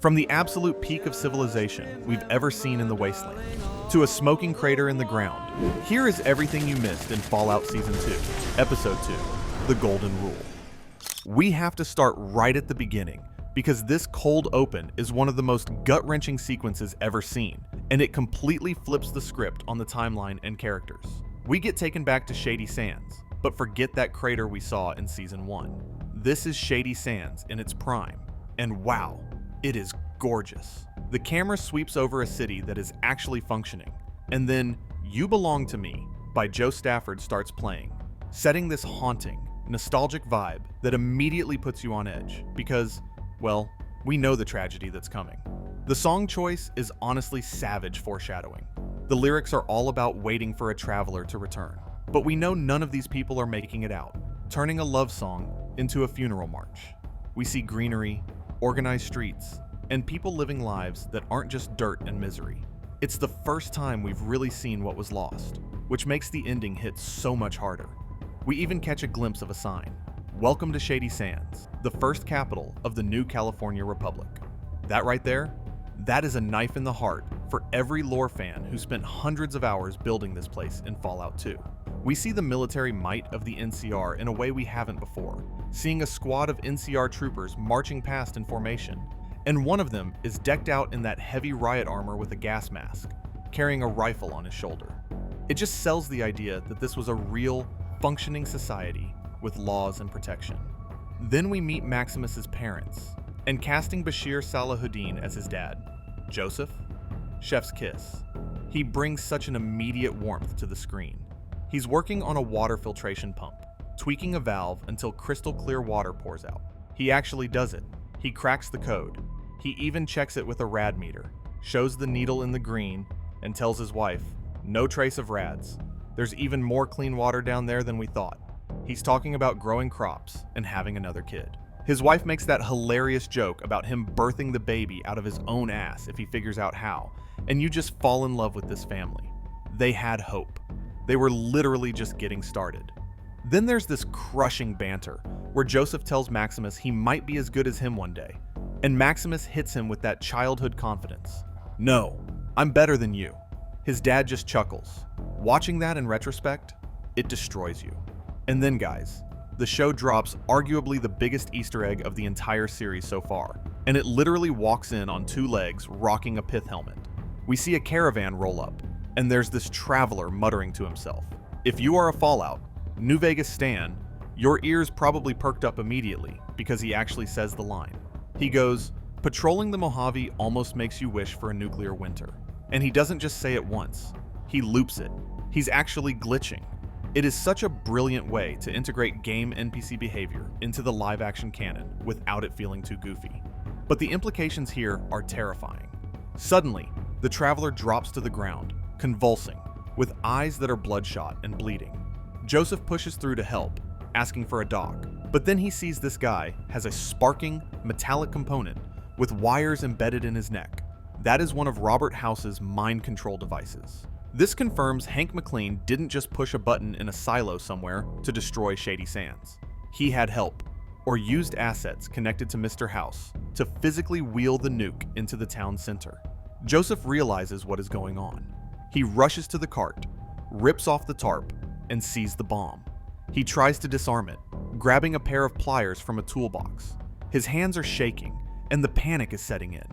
From the absolute peak of civilization we've ever seen in the wasteland, to a smoking crater in the ground, here is everything you missed in Fallout Season 2, Episode 2, The Golden Rule. We have to start right at the beginning, because this cold open is one of the most gut-wrenching sequences ever seen, and it completely flips the script on the timeline and characters. We get taken back to Shady Sands, but forget that crater we saw in Season 1. This is Shady Sands in its prime, and wow, it is gorgeous. The camera sweeps over a city that is actually functioning, and then You Belong to Me by Joe Stafford starts playing, setting this haunting, nostalgic vibe that immediately puts you on edge because, well, we know the tragedy that's coming. The song choice is honestly savage foreshadowing. The lyrics are all about waiting for a traveler to return, but we know none of these people are making it out, turning a love song into a funeral march. We see greenery, organized streets, and people living lives that aren't just dirt and misery. It's the first time we've really seen what was lost, which makes the ending hit so much harder. We even catch a glimpse of a sign. Welcome to Shady Sands, the first capital of the new California Republic. That right there, that is a knife in the heart for every lore fan who spent hundreds of hours building this place in Fallout 2. We see the military might of the NCR in a way we haven't before, seeing a squad of NCR troopers marching past in formation, and one of them is decked out in that heavy riot armor with a gas mask, carrying a rifle on his shoulder. It just sells the idea that this was a real, functioning society with laws and protection. Then we meet Maximus's parents, and casting Bashir Salahuddin as his dad, Joseph, chef's kiss. He brings such an immediate warmth to the screen. He's working on a water filtration pump, tweaking a valve until crystal clear water pours out. He actually does it. He cracks the code. He even checks it with a rad meter, shows the needle in the green, and tells his wife, no trace of rads. There's even more clean water down there than we thought. He's talking about growing crops and having another kid. His wife makes that hilarious joke about him birthing the baby out of his own ass if he figures out how, and you just fall in love with this family. They had hope. They were literally just getting started. Then there's this crushing banter, where Joseph tells Maximus he might be as good as him one day, and Maximus hits him with that childhood confidence. No, I'm better than you. His dad just chuckles. Watching that in retrospect, it destroys you. And then guys, the show drops arguably the biggest Easter egg of the entire series so far, and it literally walks in on two legs rocking a pith helmet. We see a caravan roll up, and there's this traveler muttering to himself. If you are a Fallout, New Vegas stan, your ears probably perked up immediately because he actually says the line. He goes, patrolling the Mojave almost makes you wish for a nuclear winter. And he doesn't just say it once, he loops it. He's actually glitching. It is such a brilliant way to integrate game NPC behavior into the live-action canon without it feeling too goofy. But the implications here are terrifying. Suddenly, the traveler drops to the ground, convulsing, with eyes that are bloodshot and bleeding. Joseph pushes through to help, asking for a dock, but then he sees this guy has a sparking, metallic component with wires embedded in his neck. That is one of Robert House's mind control devices. This confirms Hank McLean didn't just push a button in a silo somewhere to destroy Shady Sands. He had help, or used assets connected to Mr. House to physically wheel the nuke into the town center. Joseph realizes what is going on. He rushes to the cart, rips off the tarp, and sees the bomb. He tries to disarm it, grabbing a pair of pliers from a toolbox. His hands are shaking, and the panic is setting in.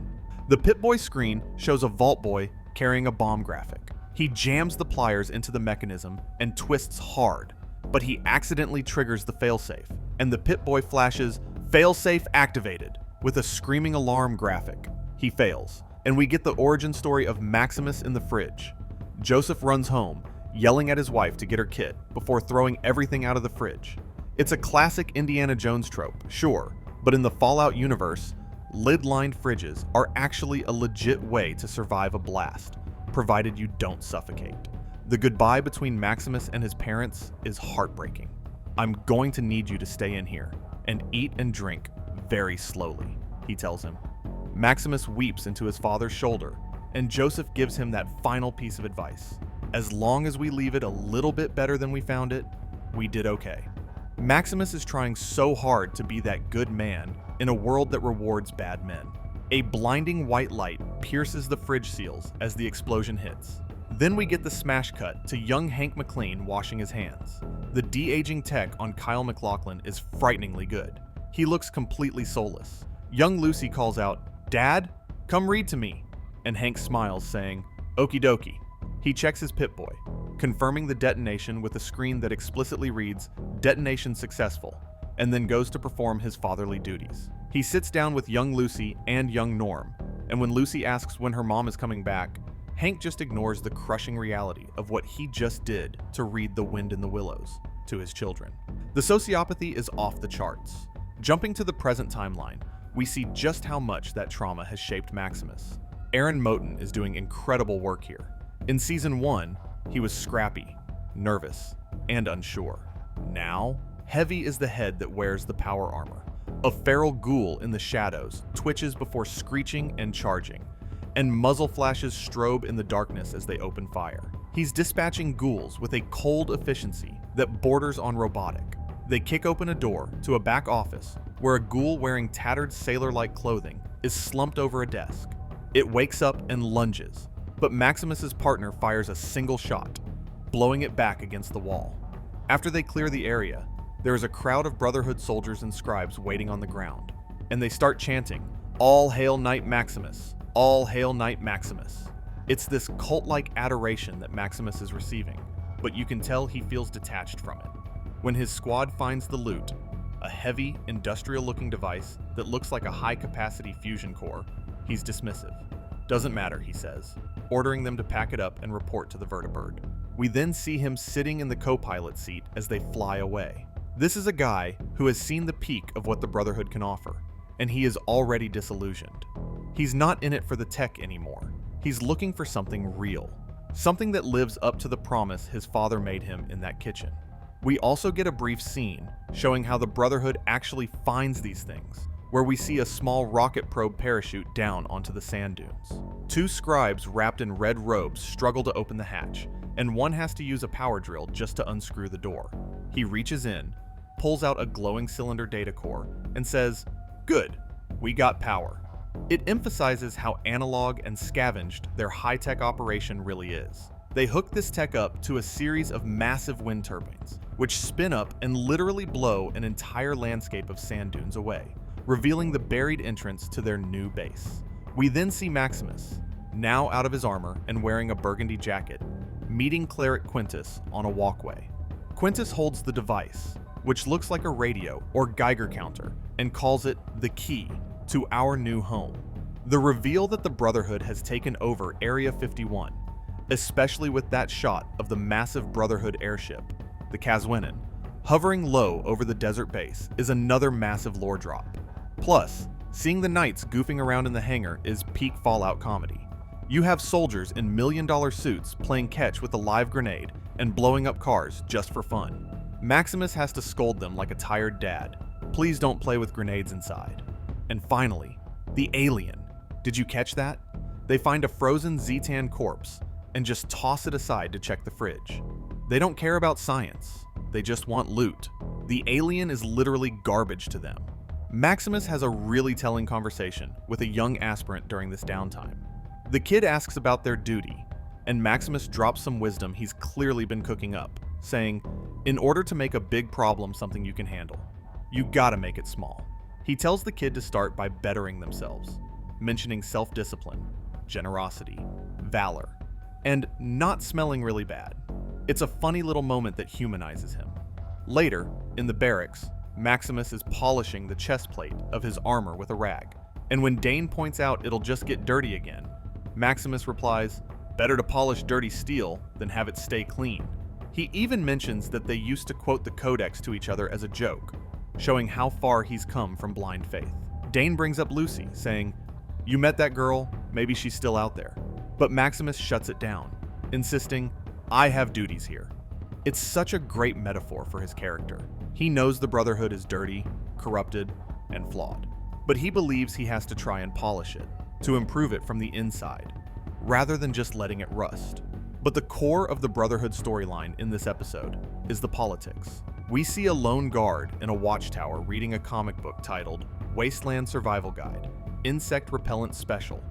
The Pip-Boy screen shows a Vault Boy carrying a bomb graphic. He jams the pliers into the mechanism and twists hard, but he accidentally triggers the failsafe, and the Pip-Boy flashes, "Failsafe activated," with a screaming alarm graphic. He fails, and we get the origin story of Maximus in the fridge. Joseph runs home, yelling at his wife to get her kit before throwing everything out of the fridge. It's a classic Indiana Jones trope, sure, but in the Fallout universe, lid-lined fridges are actually a legit way to survive a blast, provided you don't suffocate. The goodbye between Maximus and his parents is heartbreaking. I'm going to need you to stay in here and eat and drink very slowly, he tells him. Maximus weeps into his father's shoulder, and Joseph gives him that final piece of advice. As long as we leave it a little bit better than we found it, we did okay. Maximus is trying so hard to be that good man in a world that rewards bad men. A blinding white light pierces the fridge seals as the explosion hits. Then we get the smash cut to young Hank McLean washing his hands. The de-aging tech on Kyle MacLachlan is frighteningly good. He looks completely soulless. Young Lucy calls out, "Dad, come read to me," and Hank smiles, saying, "Okie dokie." He checks his Pip-Boy, confirming the detonation with a screen that explicitly reads, "Detonation successful," and then goes to perform his fatherly duties. He sits down with young Lucy and young Norm, and when Lucy asks when her mom is coming back, Hank just ignores the crushing reality of what he just did to read The Wind in the Willows to his children. The sociopathy is off the charts. Jumping to the present timeline, we see just how much that trauma has shaped Maximus. Aaron Moten is doing incredible work here. In Season 1, he was scrappy, nervous, and unsure. Now, heavy is the head that wears the power armor. A feral ghoul in the shadows twitches before screeching and charging, and muzzle flashes strobe in the darkness as they open fire. He's dispatching ghouls with a cold efficiency that borders on robotic. They kick open a door to a back office where a ghoul wearing tattered sailor-like clothing is slumped over a desk. It wakes up and lunges, but Maximus's partner fires a single shot, blowing it back against the wall. After they clear the area, there is a crowd of Brotherhood soldiers and scribes waiting on the ground, and they start chanting, "All hail Knight Maximus! All hail Knight Maximus!" It's this cult-like adoration that Maximus is receiving, but you can tell he feels detached from it. When his squad finds the loot, a heavy, industrial-looking device that looks like a high-capacity fusion core, he's dismissive. "Doesn't matter," he says, ordering them to pack it up and report to the vertibird. We then see him sitting in the co-pilot seat as they fly away. This is a guy who has seen the peak of what the Brotherhood can offer, and he is already disillusioned. He's not in it for the tech anymore. He's looking for something real, something that lives up to the promise his father made him in that kitchen. We also get a brief scene showing how the Brotherhood actually finds these things, where we see a small rocket probe parachute down onto the sand dunes. Two scribes wrapped in red robes struggle to open the hatch, and one has to use a power drill just to unscrew the door. He reaches in, pulls out a glowing cylinder data core, and says, "Good, we got power." It emphasizes how analog and scavenged their high-tech operation really is. They hook this tech up to a series of massive wind turbines, which spin up and literally blow an entire landscape of sand dunes away, revealing the buried entrance to their new base. We then see Maximus, now out of his armor and wearing a burgundy jacket, meeting Cleric Quintus on a walkway. Quintus holds the device, which looks like a radio or Geiger counter, and calls it the key to our new home. The reveal that the Brotherhood has taken over Area 51, especially with that shot of the massive Brotherhood airship, the Kazwinin, hovering low over the desert base, is another massive lore drop. Plus, seeing the knights goofing around in the hangar is peak Fallout comedy. You have soldiers in million-dollar suits playing catch with a live grenade and blowing up cars just for fun. Maximus has to scold them like a tired dad. Please don't play with grenades inside. And finally, the alien. Did you catch that? They find a frozen Zetan corpse and just toss it aside to check the fridge. They don't care about science. They just want loot. The alien is literally garbage to them. Maximus has a really telling conversation with a young aspirant during this downtime. The kid asks about their duty, and Maximus drops some wisdom he's clearly been cooking up, saying, "In order to make a big problem something you can handle, you gotta make it small." He tells the kid to start by bettering themselves, mentioning self-discipline, generosity, valor, and not smelling really bad. It's a funny little moment that humanizes him. Later, in the barracks, Maximus is polishing the chest plate of his armor with a rag, and when Dane points out it'll just get dirty again, Maximus replies, "Better to polish dirty steel than have it stay clean." He even mentions that they used to quote the Codex to each other as a joke, showing how far he's come from blind faith. Dane brings up Lucy, saying, "You met that girl, maybe she's still out there." But Maximus shuts it down, insisting, "I have duties here." It's such a great metaphor for his character. He knows the Brotherhood is dirty, corrupted, and flawed, but he believes he has to try and polish it, to improve it from the inside, rather than just letting it rust. But the core of the Brotherhood storyline in this episode is the politics. We see a lone guard in a watchtower reading a comic book titled Wasteland Survival Guide. insect repellent special,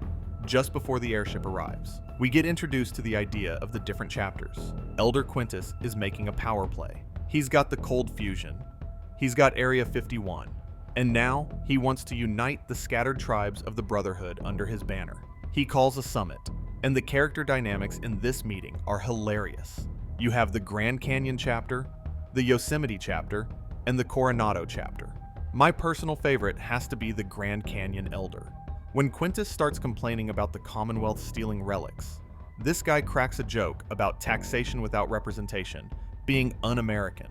just before the airship arrives. We get introduced to the idea of the different chapters. Elder Quintus is making a power play. He's got the cold fusion. He's got Area 51. And now he wants to unite the scattered tribes of the Brotherhood under his banner. He calls a summit, and the character dynamics in this meeting are hilarious. You have the Grand Canyon chapter, the Yosemite chapter, and the Coronado chapter. My personal favorite has to be the Grand Canyon Elder. When Quintus starts complaining about the Commonwealth stealing relics, this guy cracks a joke about taxation without representation being un-American.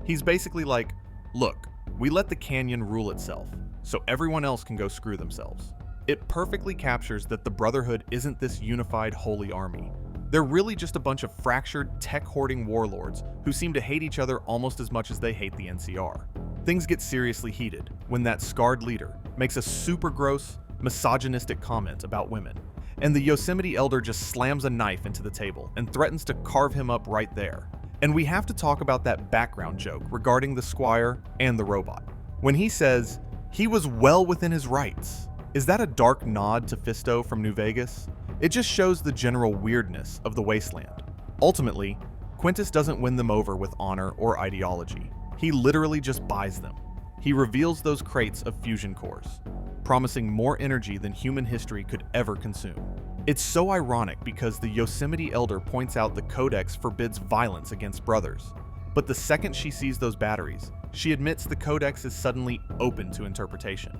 He's basically like, look, we let the canyon rule itself, so everyone else can go screw themselves. It perfectly captures that the Brotherhood isn't this unified holy army. They're really just a bunch of fractured, tech-hoarding warlords who seem to hate each other almost as much as they hate the NCR. Things get seriously heated when that scarred leader makes a super gross, misogynistic comment about women, and the Yosemite Elder just slams a knife into the table and threatens to carve him up right there. And we have to talk about that background joke regarding the squire and the robot. When he says, he was well within his rights. Is that a dark nod to Fisto from New Vegas? It just shows the general weirdness of the wasteland. Ultimately, Quintus doesn't win them over with honor or ideology. He literally just buys them. He reveals those crates of fusion cores, promising more energy than human history could ever consume. It's so ironic because the Yosemite Elder points out the Codex forbids violence against brothers, but the second she sees those batteries, she admits the Codex is suddenly open to interpretation.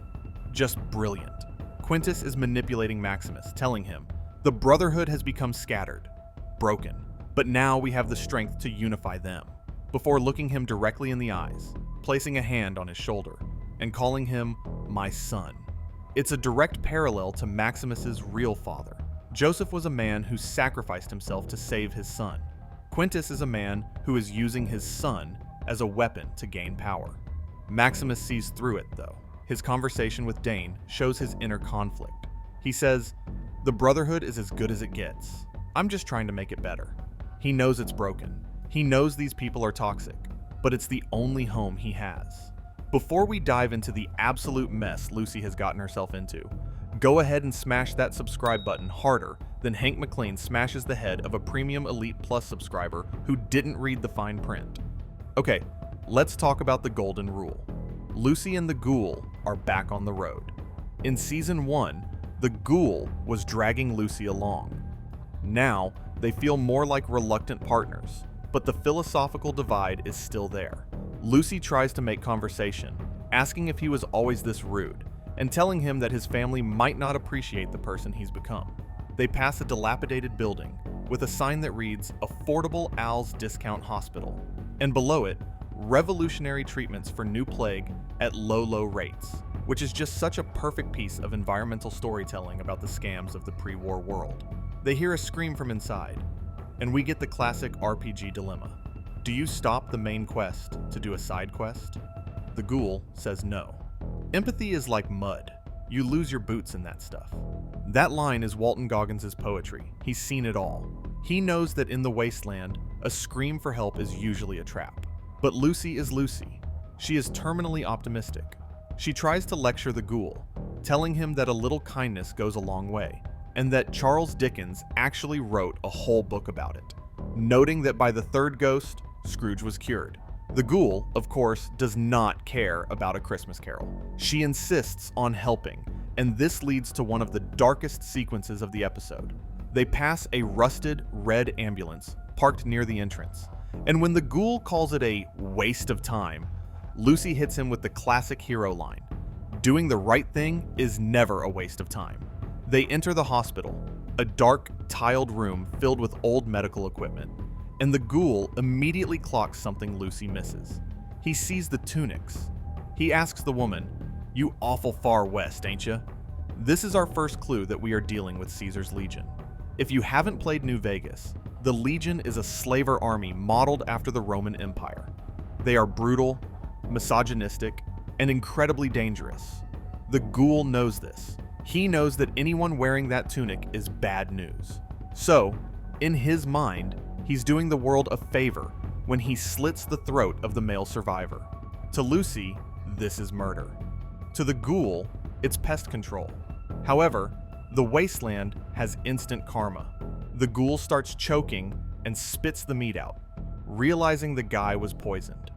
Just brilliant. Quintus is manipulating Maximus, telling him, the Brotherhood has become scattered, broken, but now we have the strength to unify them, before looking him directly in the eyes, placing a hand on his shoulder, and calling him my son. It's a direct parallel to Maximus's real father. Joseph was a man who sacrificed himself to save his son. Quintus is a man who is using his son as a weapon to gain power. Maximus sees through it, though. His conversation with Dane shows his inner conflict. He says, the Brotherhood is as good as it gets. I'm just trying to make it better. He knows it's broken. He knows these people are toxic, but it's the only home he has. Before we dive into the absolute mess Lucy has gotten herself into, go ahead and smash that subscribe button harder than Hank McLean smashes the head of a Premium Elite Plus subscriber who didn't read the fine print. Okay, let's talk about the Golden Rule. Lucy and the Ghoul are back on the road. In Season 1, the Ghoul was dragging Lucy along. Now, they feel more like reluctant partners, but the philosophical divide is still there. Lucy tries to make conversation, asking if he was always this rude, and telling him that his family might not appreciate the person he's become. They pass a dilapidated building with a sign that reads Affordable Al's Discount Hospital, and below it, revolutionary treatments for new plague at low rates, which is just such a perfect piece of environmental storytelling about the scams of the pre-war world. They hear a scream from inside, and we get the classic RPG dilemma. Do you stop the main quest to do a side quest? The Ghoul says no. Empathy is like mud. You lose your boots in that stuff. That line is Walton Goggins' poetry. He's seen it all. He knows that in the wasteland, a scream for help is usually a trap. But Lucy is Lucy. She is terminally optimistic. She tries to lecture the Ghoul, telling him that a little kindness goes a long way, and that Charles Dickens actually wrote a whole book about it, noting that by the third ghost, Scrooge was cured. The Ghoul, of course, does not care about A Christmas Carol. She insists on helping, and this leads to one of the darkest sequences of the episode. They pass a rusted red ambulance parked near the entrance, and when the Ghoul calls it a waste of time, Lucy hits him with the classic hero line, doing the right thing is never a waste of time. They enter the hospital, a dark, tiled room filled with old medical equipment, and the Ghoul immediately clocks something Lucy misses. He sees the tunics. He asks the woman, "You awful far west, ain't ya?" This is our first clue that we are dealing with Caesar's Legion. If you haven't played New Vegas, the Legion is a slaver army modeled after the Roman Empire. They are brutal, misogynistic, and incredibly dangerous. The Ghoul knows this. He knows that anyone wearing that tunic is bad news. So, in his mind, he's doing the world a favor when he slits the throat of the male survivor. To Lucy, this is murder. To the Ghoul, it's pest control. However, the wasteland has instant karma. The ghoul starts choking and spits the meat out, realizing the guy was poisoned.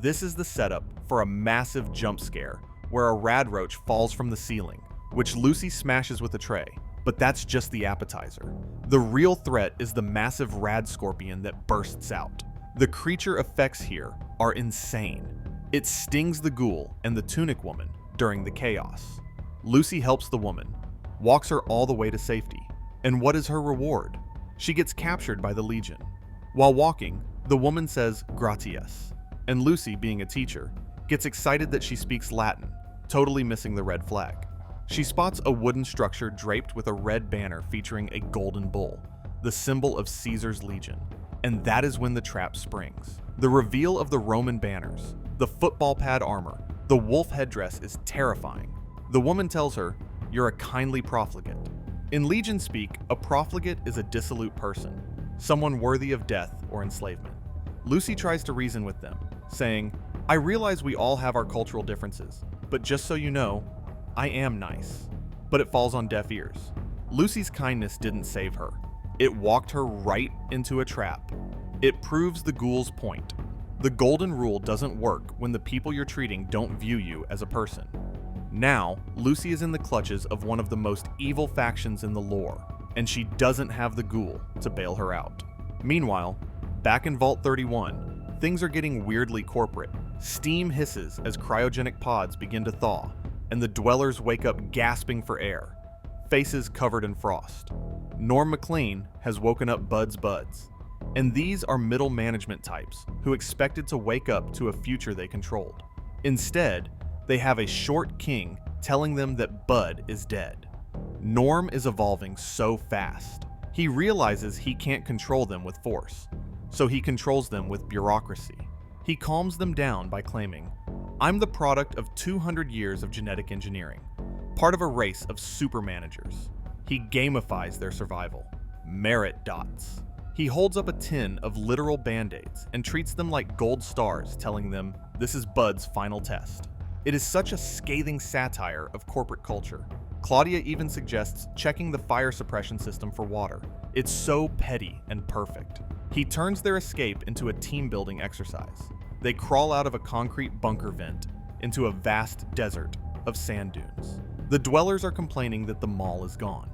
This is the setup for a massive jump scare where a rad roach falls from the ceiling, which Lucy smashes with a tray. But that's just the appetizer. The real threat is the massive rad scorpion that bursts out. The creature effects here are insane. It stings the ghoul and the tunic woman during the chaos. Lucy helps the woman, walks her all the way to safety. And what is her reward? She gets captured by the Legion. While walking, the woman says gratias, and Lucy, being a teacher, gets excited that she speaks Latin, totally missing the red flag. She spots a wooden structure draped with a red banner featuring a golden bull, the symbol of Caesar's legion. And that is when the trap springs. The reveal of the Roman banners, the football pad armor, the wolf headdress is terrifying. The woman tells her, "You're a kindly profligate." In Legion speak, a profligate is a dissolute person, someone worthy of death or enslavement. Lucy tries to reason with them, saying, "I realize we all have our cultural differences, but just so you know, I am nice." But it falls on deaf ears. Lucy's kindness didn't save her. It walked her right into a trap. It proves the ghoul's point. The golden rule doesn't work when the people you're treating don't view you as a person. Now, Lucy is in the clutches of one of the most evil factions in the lore, and she doesn't have the ghoul to bail her out. Meanwhile, back in Vault 31, things are getting weirdly corporate. Steam hisses as cryogenic pods begin to thaw, and the dwellers wake up gasping for air, faces covered in frost. Norm MacLean has woken up Bud's buds, and these are middle management types who expected to wake up to a future they controlled. Instead, they have a short king telling them that Bud is dead. Norm is evolving so fast. He realizes he can't control them with force, so he controls them with bureaucracy. He calms them down by claiming, "I'm the product of 200 years of genetic engineering, part of a race of super managers." He gamifies their survival. Merit dots. He holds up a tin of literal band-aids and treats them like gold stars, telling them, "This is Bud's final test." It is such a scathing satire of corporate culture. Claudia even suggests checking the fire suppression system for water. It's so petty and perfect. He turns their escape into a team-building exercise. They crawl out of a concrete bunker vent into a vast desert of sand dunes. The dwellers are complaining that the mall is gone,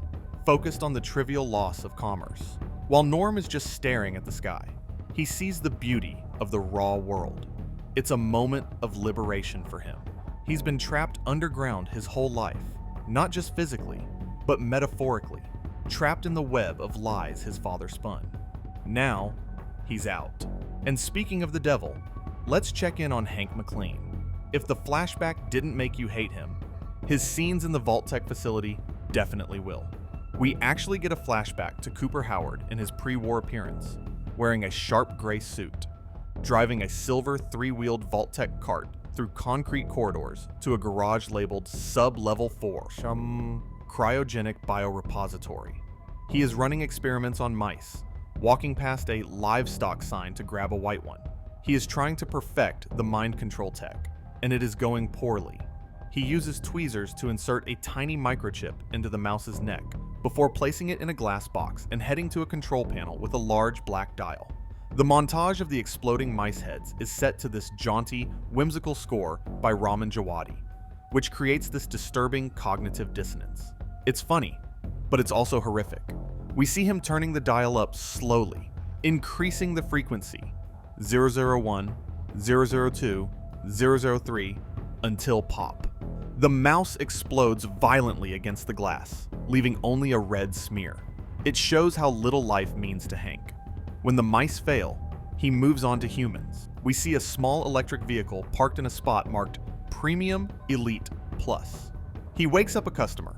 focused on the trivial loss of commerce, while Norm is just staring at the sky. He sees the beauty of the raw world. It's a moment of liberation for him. He's been trapped underground his whole life, not just physically, but metaphorically, trapped in the web of lies his father spun. Now, he's out. And speaking of the devil, let's check in on Hank MacLean. If the flashback didn't make you hate him, his scenes in the Vault Tech facility definitely will. We actually get a flashback to Cooper Howard in his pre-war appearance, wearing a sharp gray suit, driving a silver 3-wheeled Vault Tech cart through concrete corridors to a garage labeled Sub-Level 4, Cryogenic Biorepository. He is running experiments on mice, walking past a livestock sign to grab a white one. He is trying to perfect the mind control tech, and it is going poorly. He uses tweezers to insert a tiny microchip into the mouse's neck before placing it in a glass box and heading to a control panel with a large black dial. The montage of the exploding mice heads is set to this jaunty, whimsical score by Ramin Djawadi, which creates this disturbing cognitive dissonance. It's funny, but it's also horrific. We see him turning the dial up slowly, increasing the frequency 001, 002, 003 until pop. The mouse explodes violently against the glass, leaving only a red smear. It shows how little life means to Hank. When the mice fail, he moves on to humans. We see a small electric vehicle parked in a spot marked Premium Elite Plus. He wakes up a customer,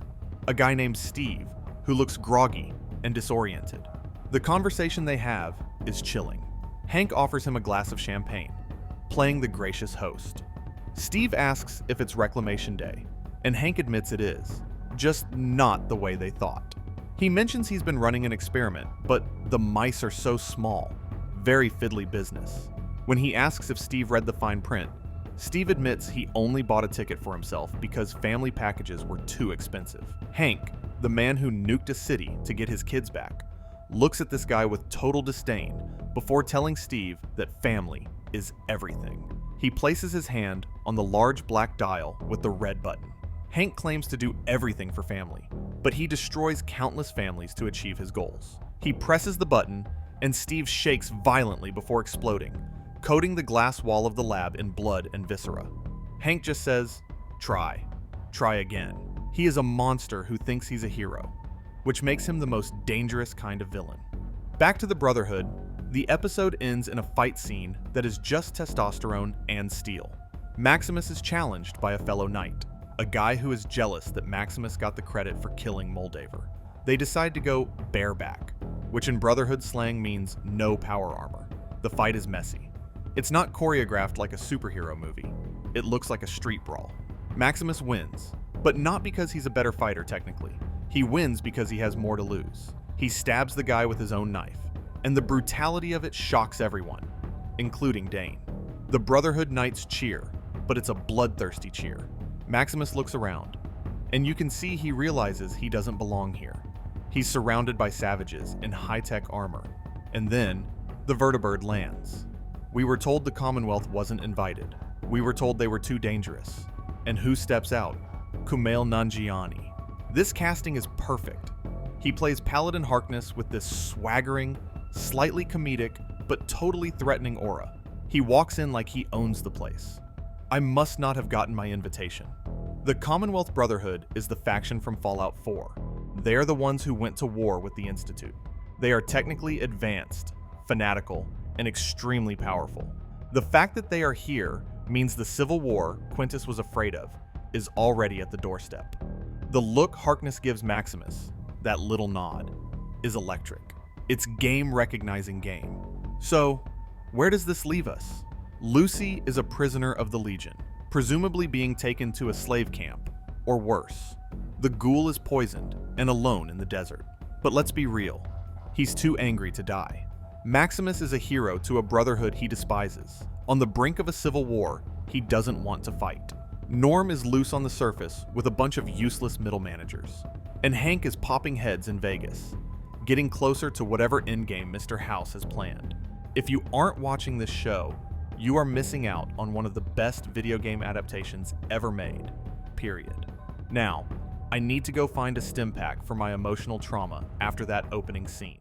a guy named Steve, who looks groggy and disoriented. The conversation they have is chilling. Hank offers him a glass of champagne, playing the gracious host. Steve asks if it's Reclamation Day, and Hank admits it is, just not the way they thought. He mentions he's been running an experiment, but the mice are so small, very fiddly business. When he asks if Steve read the fine print, Steve admits he only bought a ticket for himself because family packages were too expensive. Hank, the man who nuked a city to get his kids back, looks at this guy with total disdain before telling Steve that family is everything. He places his hand on the large black dial with the red button. Hank claims to do everything for family, but he destroys countless families to achieve his goals. He presses the button, and Steve shakes violently before exploding, coating the glass wall of the lab in blood and viscera. Hank just says, "Try again." He is a monster who thinks he's a hero, which makes him the most dangerous kind of villain. Back to the Brotherhood, the episode ends in a fight scene that is just testosterone and steel. Maximus is challenged by a fellow knight, a guy who is jealous that Maximus got the credit for killing Moldaver. They decide to go bareback, which in Brotherhood slang means no power armor. The fight is messy. It's not choreographed like a superhero movie. It looks like a street brawl. Maximus wins, but not because he's a better fighter technically. He wins because he has more to lose. He stabs the guy with his own knife, and the brutality of it shocks everyone, including Dane. The Brotherhood Knights cheer, but it's a bloodthirsty cheer. Maximus looks around, and you can see he realizes he doesn't belong here. He's surrounded by savages in high-tech armor, and then the vertibird lands. We were told the Commonwealth wasn't invited. We were told they were too dangerous. And who steps out? Kumail Nanjiani. This casting is perfect. He plays Paladin Harkness with this swaggering, slightly comedic, but totally threatening aura. He walks in like he owns the place. I must not have gotten my invitation. The Commonwealth Brotherhood is the faction from Fallout 4. They are the ones who went to war with the Institute. They are technically advanced, fanatical, and extremely powerful. The fact that they are here means the civil war Quintus was afraid of is already at the doorstep. The look Harkness gives Maximus, that little nod, is electric. It's game recognizing game. So, where does this leave us? Lucy is a prisoner of the Legion, presumably being taken to a slave camp, or worse. The ghoul is poisoned and alone in the desert. But let's be real, he's too angry to die. Maximus is a hero to a Brotherhood he despises. On the brink of a civil war, he doesn't want to fight. Norm is loose on the surface with a bunch of useless middle managers. And Hank is popping heads in Vegas, getting closer to whatever endgame Mr. House has planned. If you aren't watching this show, you are missing out on one of the best video game adaptations ever made, period. Now, I need to go find a stim pack for my emotional trauma after that opening scene.